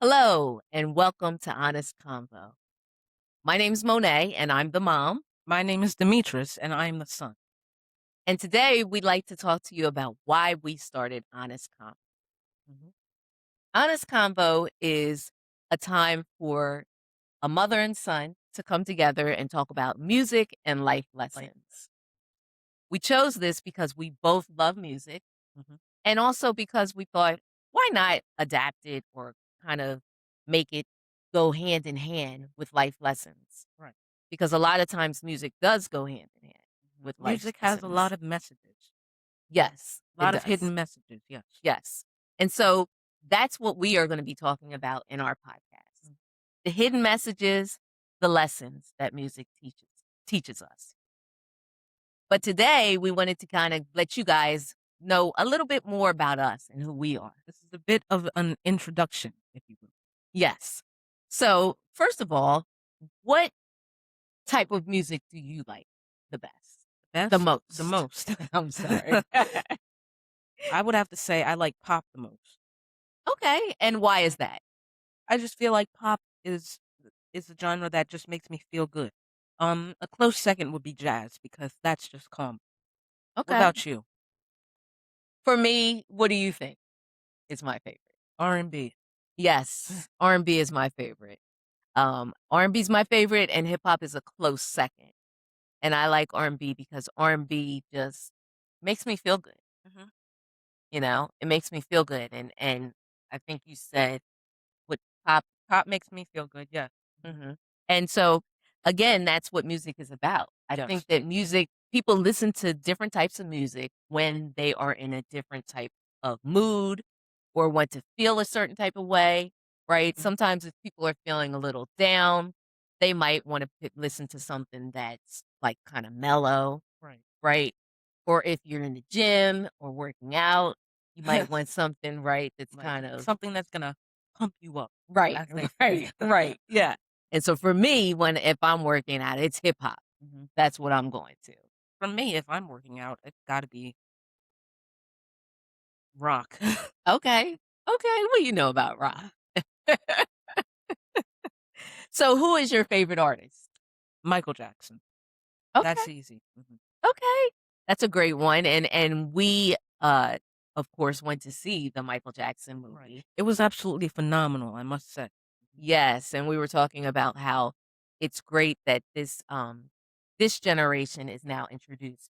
Hello, and welcome to Honest Convo. My name's Monet, and I'm the mom. My name is Demetrius, and I am the son. And today we'd like to talk to you about why we started Honest Convo. Mhm. Honest Convo is a time for a mother and son to come together and talk about music and life Like, lessons. We chose this because we both love music mhm, and also because we thought, why not adapt it or kind of make it go hand in hand with life lessons? right. Because a lot of times music does go hand in hand Mhm. with life Music has a lot lessons. of messages, Yes, a it lot of does. hidden messages. Yes. Yes. And so that's what we are going to be talking about in our podcast. Mm. The hidden messages, the lessons that music teaches us. But today we wanted to kind of let you guys know a little bit more about us and who we are. This is a bit of an introduction, if you will. Yes. So, first of all, what type of music do you like the best? The Best, the most. most. I'm sorry. I would have to say I like pop the most. Okay, and why is that? I just feel like pop is a genre that just makes me feel good. A close second would be jazz because that's just calm. What Okay. about you? For me, what do you think is my favorite? R&B. Yes, R&B is my favorite. R&B is my favorite and hip hop is a close second. And I like R&B because R&B just makes me feel good, Mhm. you know? It makes me feel good and I think you said what pop. Pop makes me feel good. Yes. Mhm. Mhm. And so, again, that's what music is about. I think Yes. that music people listen to different types of music when they are in a different type of mood or want to feel a certain type of way, right? Mhm. Sometimes if people are feeling a little down, they might wanna listen to something that's, like, kinda mellow, Right. right? Or if you're in the gym or working out, you might want something, right, that's Like, kind of something that's gonna pump you up, right, as they right, say. right, yeah. And so for me, if I'm working out, it's hip hop. Mhm. That's what I'm going to. For me, if I'm working out, it's gotta be rock. Okay. Okay. What you know about rock? So who is your favorite artist? Michael Jackson. Okay. That's easy. Mhm. Okay. That's a great one. And we of course went to see the Michael Jackson Right. movie. It was absolutely phenomenal, I must say. Mhm. Yes, and we were talking about how it's great that this generation is now introduced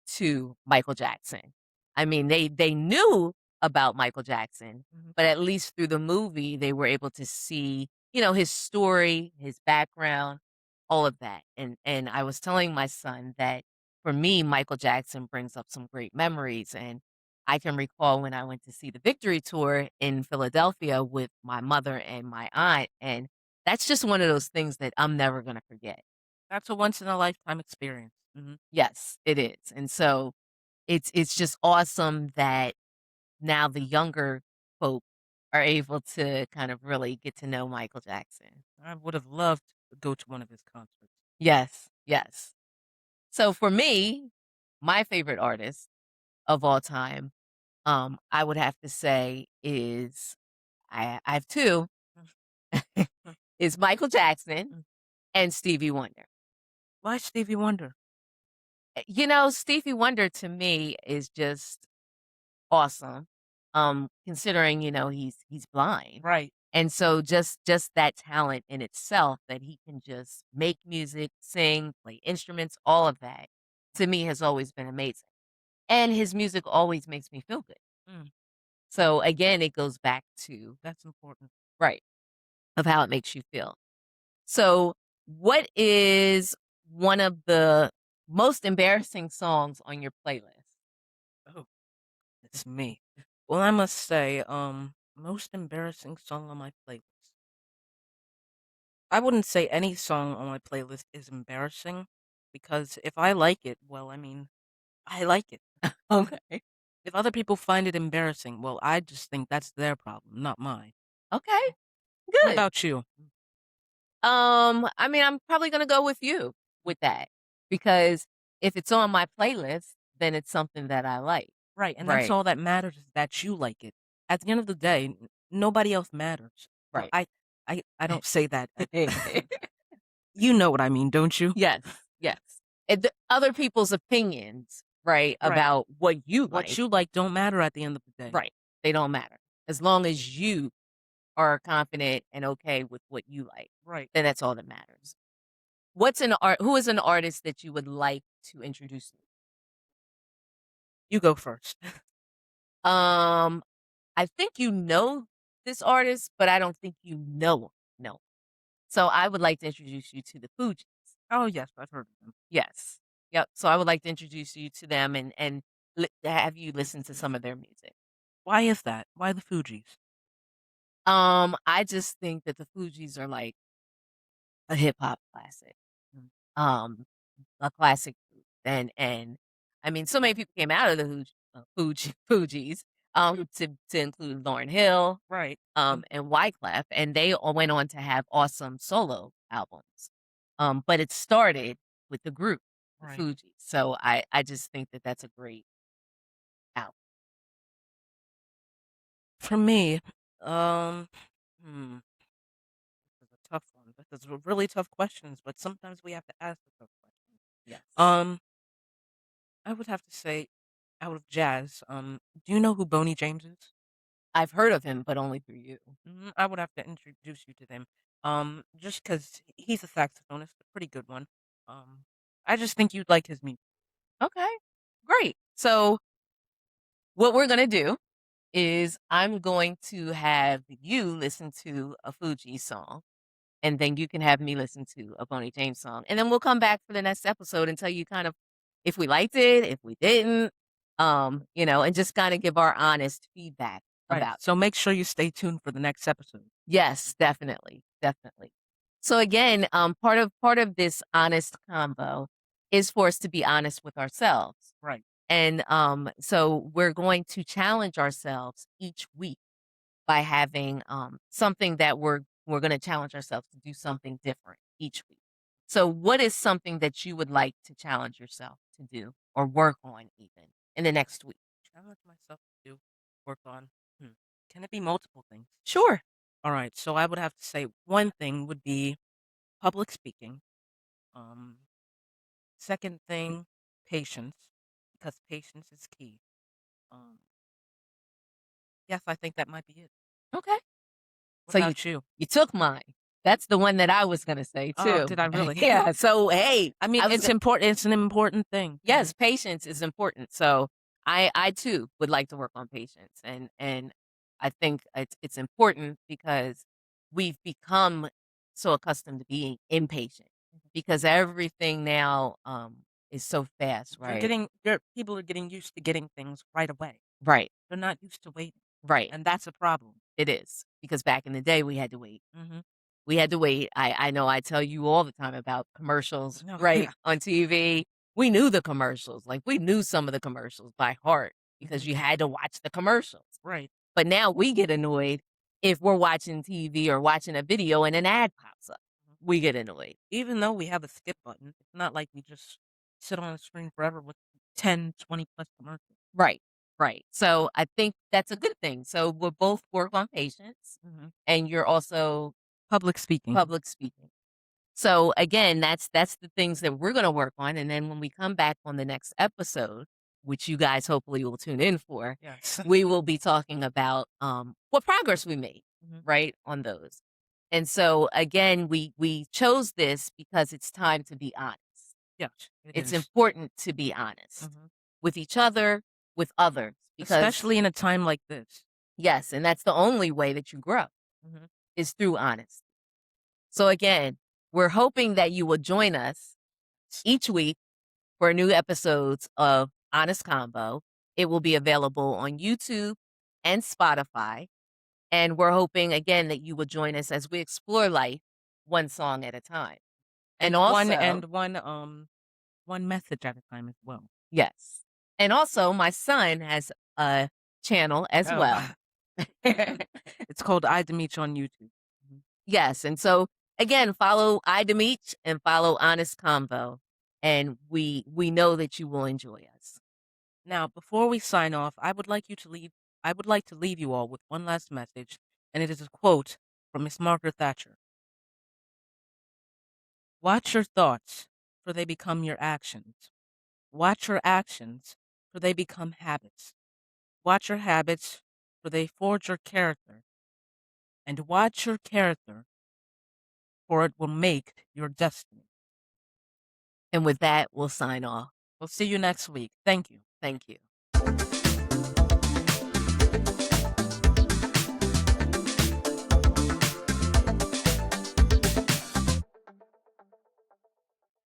to Michael Jackson. I mean, they knew about Michael Jackson, Mhm. but at least through the movie, they were able to see, his story, his background, all of that. And I was telling my son that for me, Michael Jackson brings up some great memories. And I can recall when I went to see the Victory Tour in Philadelphia with my mother and my aunt. And that's just one of those things that I'm never gonna forget. That's a once in a lifetime experience. Mhm. Yes, it is. And so it's just awesome that now the younger folk are able to kind of really get to know Michael Jackson. I would have loved to go to one of his concerts. Yes, yes. So for me, my favorite artist of all time, I would have to say is I have 2, Mm, mm, is Michael Jackson mm. and Stevie Wonder. Why Stevie Wonder? Stevie Wonder to me is just awesome, considering, he's blind. Right. And so just that talent in itself that he can just make music, sing, play instruments, all of that, to me has always been amazing. And his music always makes me feel good. Mm, So again, it goes back to that's important. right, of how it makes you feel. So what is one of the most embarrassing songs on your playlist? Oh, it's me. Well, I must say, most embarrassing song on my playlist. I wouldn't say any song on my playlist is embarrassing because if I like it, well, I mean, I like it. Okay. If other people find it embarrassing, well, I just think that's their problem, not mine. Okay. What Good. about you? I mean, I'm probably gonna go with you with that because if it's on my playlist, then it's something that I like. Right, and that's Right. all that matters is that you like it. At the end of the day, nobody else matters. Well, Right. I don't say that. You know what I mean, don't you? Yes, yes. And the other people's opinions, right, Right. about what you What like, you like don't matter at the end of the day. right, they don't matter. As long as you are confident and okay with what you like, Right. then that's all that matters. Who is an artist that you would like to introduce me? You go first. Um, I think you know this artist, but I don't think you know him, no. So I would like to introduce you to the Fugees. Oh, yes, I've heard of them. Yes. Yep. So I would like to introduce you to them and have you listen to some of their music. Why is that? Why the Fugees? I just think that the Fugees are like a hip hop classic. Mm. A classic group. And I mean, so many people came out of the Fugees, to include Lauryn Hill, Right. Mm. and Wyclef, and they all went on to have awesome solo albums. But it started with the group, the Right. Fugees. So I just think that that's a great album. For me, um, hmm, this is a tough one. This is really tough questions, but sometimes we have to ask the tough questions. Yes. Um, I would have to say, out of jazz, do you know who Boney James is? I've heard of him, but only through you. I would have to introduce you to them. Just because he's a saxophonist, a pretty good one. I just think you'd like his music. Okay, great. So what we're gonna do is I'm going to have you listen to a Fuji song, and then you can have me listen to a Boney James song, and then we'll come back for the next episode and tell you kind of if we liked it, if we didn't, and just kind of give our honest feedback Right. about it. So make sure you stay tuned for the next episode. Yes, definitely, definitely. So again, part of this honest convo is for us to be honest with ourselves. Right. And so we're going to challenge ourselves each week by having something that we're going to challenge ourselves to do something different each week. So what is something that you would like to challenge yourself to do or work on even in the next week? Challenge myself to work on. Hmm. Can it be multiple things? Sure. All right. So I would have to say one thing would be public speaking. Um, Second thing, patience, because patience is key. Um, yes, I think that might be it. Okay. What So you about you? you took mine. That's the one that I was going to say Oh, too. did I really? Yeah. So hey, I mean, I was it's important. It's an important thing. yes, patience is important. So I too would like to work on patience and I think it's important because we've become so accustomed to being impatient because everything now is so fast, right? People are getting used to getting things right away. Right. They're not used to waiting, Right. and that's a problem. It is. Because back in the day we had to wait. Mhm. We had to wait. I know I tell you all the time about commercials, No, right, yeah. on TV. We knew the commercials, like, we knew some of the commercials by heart because Mhm. you had to watch the commercials. Right. But now we get annoyed if we're watching TV or watching a video and an ad pops up. Mhm. We get annoyed. Even though we have a skip button, it's not like we just sit on a screen forever with 10, 20 plus commercials. Right, right. So I think that's a good thing. So we'll both work on patience, Mhm. and you're also Public speaking. public speaking. So again, that's the things that we're gonna work on, and then when we come back on the next episode, which you guys hopefully will tune in for, Yes. we will be talking about, what progress we made, Mhm. right, on those. And so again, we chose this because it's time to be honest. Yes, it It's is. important to be honest Mhm. with each other, with others, because Especially in a time like this. yes, and that's the only way that you grow Mhm. is through honesty. So again, we're hoping that you will join us each week for new episodes of Honest Convo. It will be available on YouTube and Spotify. And we're hoping again that you will join us as we explore life one song at a time. And And one also, and one, one message at a time as well. yes. And also, my son has a channel as Oh. well. It's called I Demeach on YouTube. Mhm. Yes. And so, again, follow iDemeach and follow Honest Convo. And we know that you will enjoy us. Now, before we sign off, I would like to leave you all with one last message, and it is a quote from Miss Margaret Thatcher. Watch your thoughts, for they become your actions. Watch your actions, for they become habits. Watch your habits, for they forge your character. And watch your character, for it will make your destiny. And with that, we'll sign off. We'll see you next week. Thank you. Thank you.